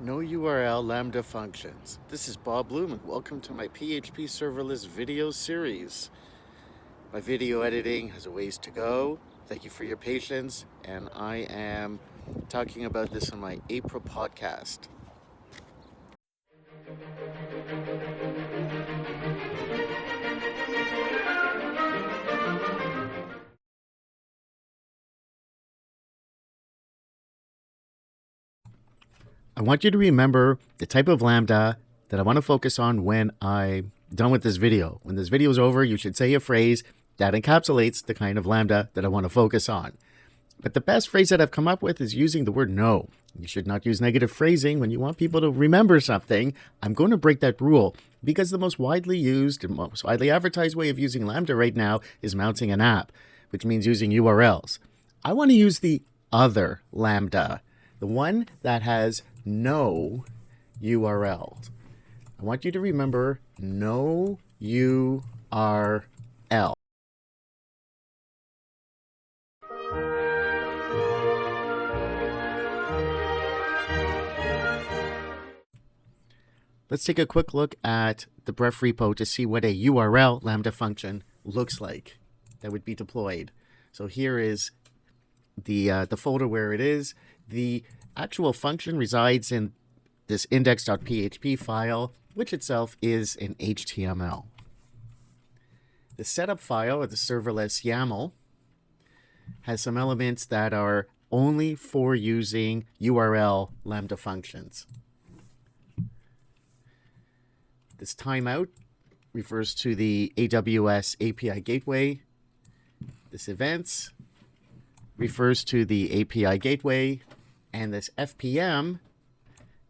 No URL Lambda Functions. This is Bob Bloom and welcome to my PHP Serverless Video Series. My video editing has a ways to go. Thank you for your patience, and I am talking about this on my April podcast. I want you to remember the type of Lambda that I want to focus on when I'm done with this video. When this video is over, you should say a phrase that encapsulates the kind of Lambda that I want to focus on. But the best phrase that I've come up with is using the word no. You should not use negative phrasing when you want people to remember something. I'm going to break that rule because the most widely used and most widely advertised way of using Lambda right now is mounting an app, which means using URLs. I want to use the other Lambda, the one that has no URLs. I want you to remember no URL. Let's take a quick look at the Bref repo to see what a URL Lambda function looks like that would be deployed. So here is the folder where it is. The actual function resides in this index.php file, which itself is in HTML. The setup file, or the serverless YAML, has some elements that are only for using URL Lambda functions. This timeout refers to the AWS API gateway. This events refers to the API gateway. And this FPM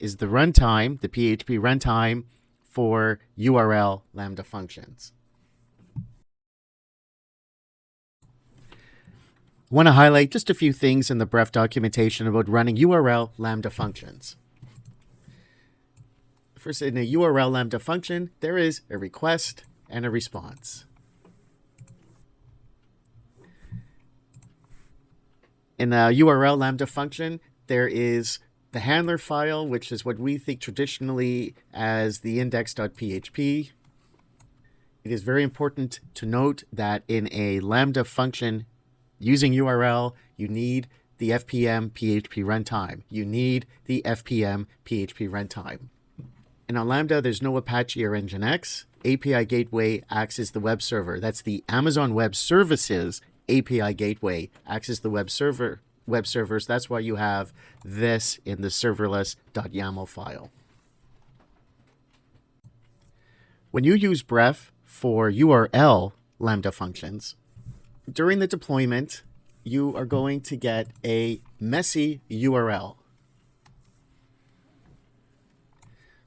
is the runtime, the PHP runtime for URL Lambda functions. I want to highlight just a few things in the Bref documentation about running URL Lambda functions. First, in a URL Lambda function, there is a request and a response. In a URL Lambda function, there is the handler file, which is what we think traditionally as the index.php. It is very important to note that in a Lambda function using URL, you need the FPM PHP runtime. You need the FPM PHP runtime. And on Lambda, there's no Apache or Nginx. API Gateway acts as the web server. That's the Amazon Web Services API Gateway acts as the web servers. That's why you have this in the serverless.yaml file. When you use Bref for URL Lambda functions, during the deployment, you are going to get a messy URL.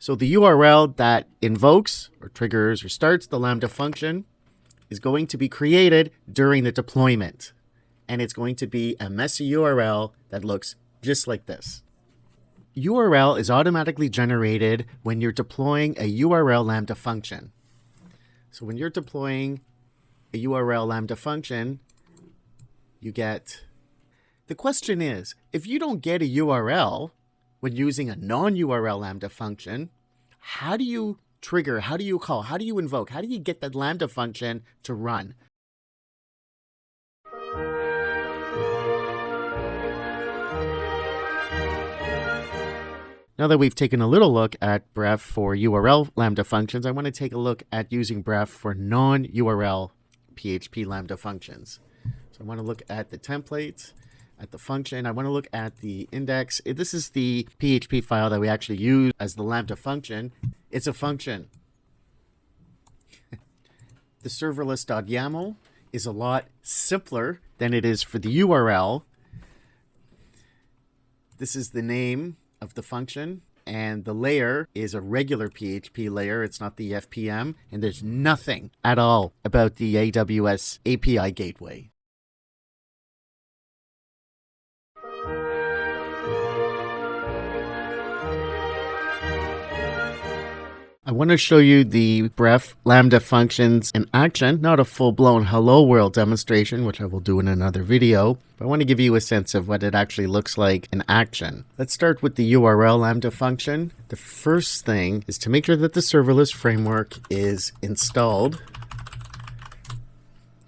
So the URL that invokes or triggers or starts the Lambda function is going to be created during the deployment. And it's going to be a messy URL that looks just like this. URL is automatically generated when you're deploying a URL Lambda function. So when you're deploying a URL Lambda function, you get... The question is, if you don't get a URL when using a non-URL Lambda function, how do you trigger, how do you call, how do you invoke, how do you get that Lambda function to run? Now that we've taken a little look at Bref for URL Lambda functions, I want to take a look at using Bref for non-URL PHP Lambda functions. So I want to look at the template, at the function. I want to look at the index. This is the PHP file that we actually use as the Lambda function. It's a function. The serverless.yaml is a lot simpler than it is for the URL. This is the name of the function, and the layer is a regular PHP layer. It's not the FPM, and there's nothing at all about the AWS API gateway. I want to show you the Bref Lambda functions in action, not a full-blown hello world demonstration, which I will do in another video, but I want to give you a sense of what it actually looks like in action. Let's start with the URL Lambda function. The first thing is to make sure that the serverless framework is installed,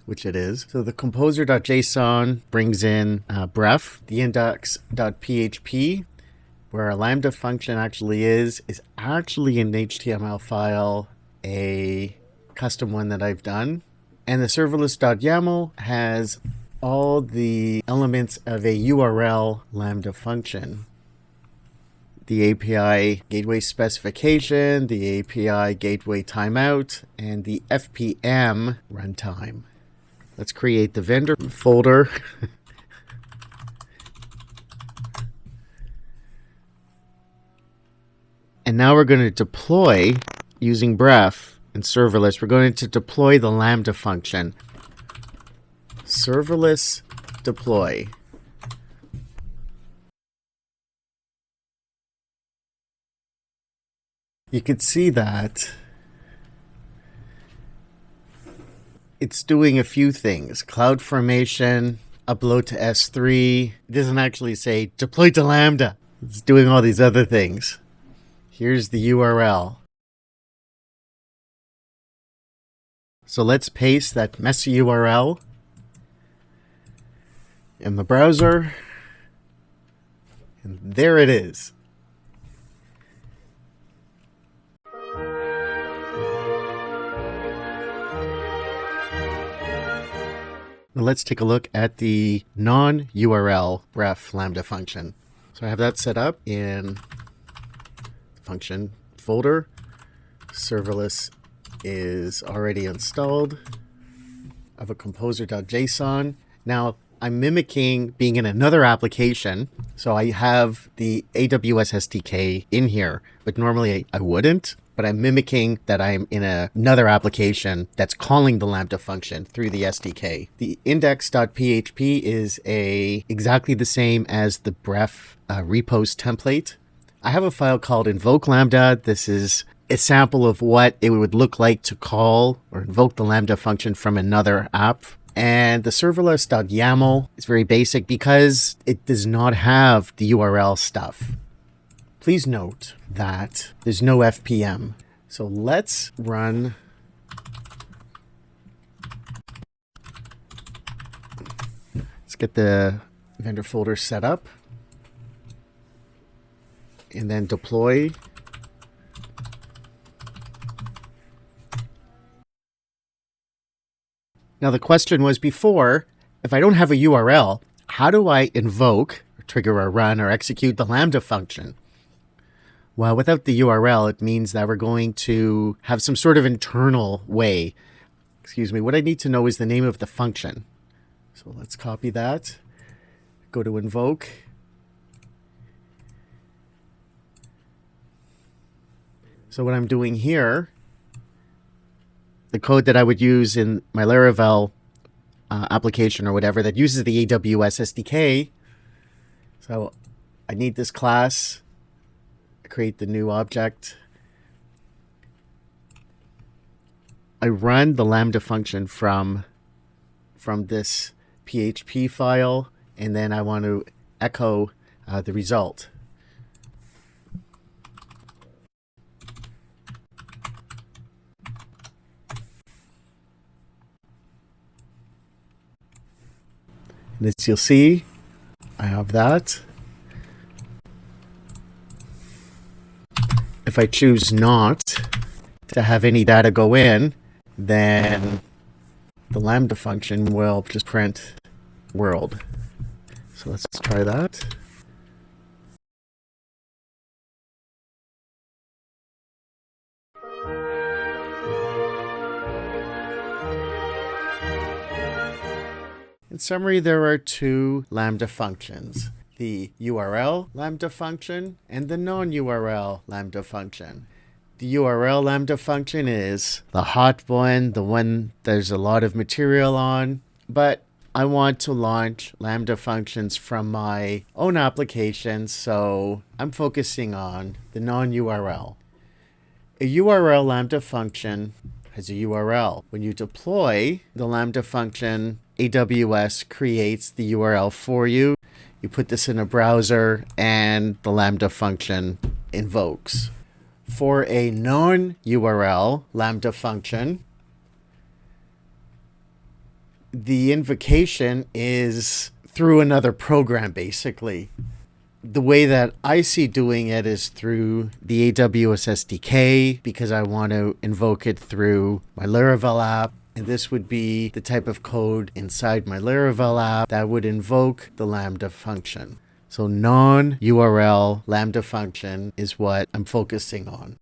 which it is. So the composer.json brings in Bref, the index.php, where our Lambda function actually is actually an HTML file, a custom one that I've done. And the serverless.yaml has all the elements of a URL Lambda function. The API gateway specification, the API gateway timeout, and the FPM runtime. Let's create the vendor folder. And now we're going to deploy, using Bref and serverless, we're going to deploy the Lambda function. Serverless deploy. You can see that it's doing a few things. CloudFormation, upload to S3. It doesn't actually say deploy to Lambda. It's doing all these other things. Here's the URL. So let's paste that messy URL in the browser. And there it is. Now let's take a look at the non-URL Bref Lambda function. So I have that set up in function folder. Serverless is already installed. I have a composer.json. Now I'm mimicking being in another application. So I have the AWS SDK in here, but normally I wouldn't. But I'm mimicking that I'm in another application that's calling the Lambda function through the SDK. The index.php is exactly the same as the Bref repost template. I have a file called invoked Lambda. This is a sample of what it would look like to call or invoke the Lambda function from another app. And the serverless.yaml is very basic because it does not have the URL stuff. Please note that there's no FPM. So let's run. Let's get the vendor folder set up. And then deploy. Now the question was before, if I don't have a URL, how do I invoke, or trigger or run or execute the Lambda function? Well, without the URL, it means that we're going to have some sort of internal way. What I need to know is the name of the function. So let's copy that. Go to invoke. So what I'm doing here, the code that I would use in my Laravel application or whatever that uses the AWS SDK. So I need this class, create the new object. I run the Lambda function from this PHP file, and then I want to echo the result. And as you'll see, I have that. If I choose not to have any data go in, then the Lambda function will just print world. So let's try that. In summary, there are two Lambda functions, the URL Lambda function and the non-URL Lambda function. The URL Lambda function is the hot one, the one there's a lot of material on, but I want to launch Lambda functions from my own application, so I'm focusing on the non-URL. A URL Lambda function has a URL. When you deploy the Lambda function, AWS creates the URL for you. You put this in a browser and the Lambda function invokes. For a non-URL Lambda function, the invocation is through another program, basically. The way that I see doing it is through the AWS SDK, because I want to invoke it through my Laravel app. And this would be the type of code inside my Laravel app that would invoke the Lambda function. So non-URL Lambda function is what I'm focusing on.